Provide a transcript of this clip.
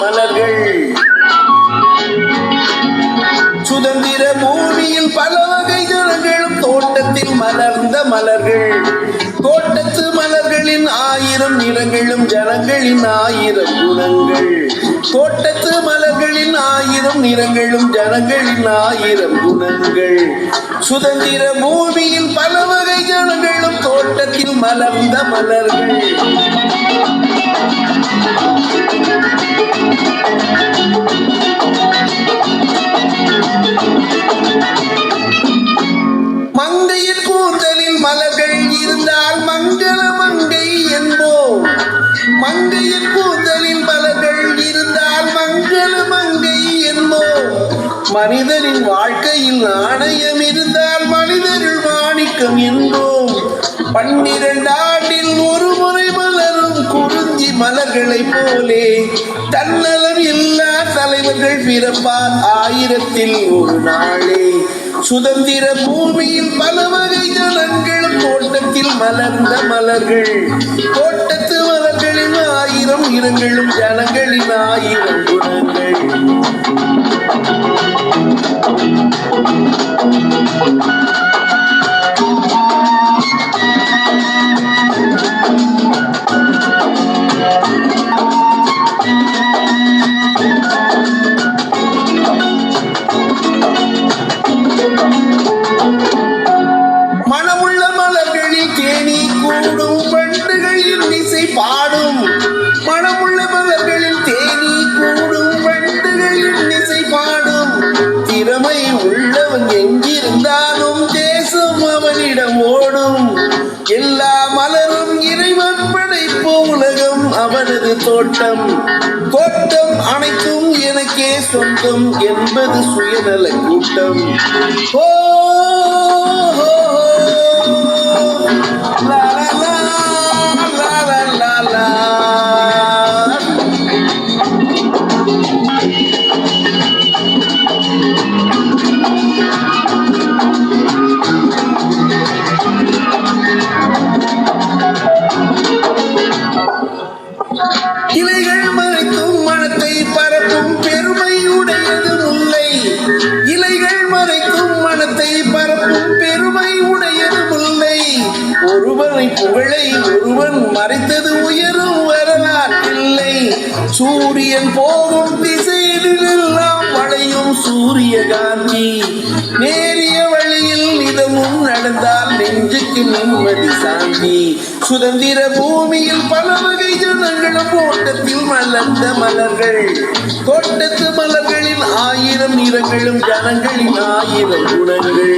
மலர்கள். சுதந்திர பூமியில் பல வகை ஜனங்களும் தோட்டத்தில் மலர்ந்த மலர்கள். தோட்டத்து மலர்களின் 1000 நிறங்களும் ஜனங்களின் 1000 குணங்கள். தோட்டத்து மலர்களின் 1000 நிறங்களும் ஜனங்களின் 1000 குணங்கள். சுதந்திர பூமியில் பல வகை ஜனங்களும் தோட்டத்தில் மலர்ந்த மலர்கள். மங்கையின் கூந்தலில் மலர்கள் இருந்தால் மங்கள மங்கை என்போம். மங்கையின் கூந்தலில் மலர்கள் இருந்தால் மங்கள மங்கை என்போம். மனிதனின் வாழ்க்கையில் நாணயம் இருந்தால் மனிதர்கள் மாணிக்கம் என்போம். 12 ஆண்டில் ஒரு முறை மலரும் குறிஞ்சி மலர்களை போலே தன்னலம் இல்லா தலைவர்கள் பிறப்பார் 1000ல் ஒரு நாளே. சுதந்திர பூமியில் பல வகை ஜனங்களும் தோட்டத்தில் மலர்ந்த மலர்கள். தோட்டத்து மலர்களின் 1000 நிறங்களும் ஜனங்களின் 1000 குணங்கள். மனமுள்ள மலர்களில் தேனி கூடும் வண்டுகள் இன்னிசை பாடும். மனமுள்ள மலர்களில் தேனி கூடும் வண்டுகள் இன்னிசை பாடும். திறமை உள்ளவன் எங்கிருந்தாலும் தேசம் அவனிடம் ஓடும். எல்லா மலரும் இறைவன் படைப்பு, உலகம் அவனது தோட்டம். தோட்டம் அனைத்தும் எனக்கே சொந்தம் என்பது சுயநல கூட்டம். ஓ லா லா லா லா லா லா. இலைகள் மறைக்கும் மனத்தை பரப்பும் பெருமை உடையது முல்லை. இலைகள் மறைக்கும் மனத்தை பரப்பும் பெருமை உடையது முல்லை. ஒருவனை புகழை ஒருவன் மறைத்தது உயரும் வரலாற்றில்லை. சூரியன் போகும் திசையிலெல்லாம் வளையும் சூரியகாந்தி. நேரிய வழியில் நிதமும் நடந்தால் நெஞ்சுக்கு நிம்மதி சாந்தி. சுதந்திர பூமியில் பல வகை ஜனங்களும் தோட்டத்தில் மலர்ந்த மலர்கள். தோட்டத்து மலர்களின் 1000 நிறங்களும் ஜனங்களின் 1000 குணங்கள்.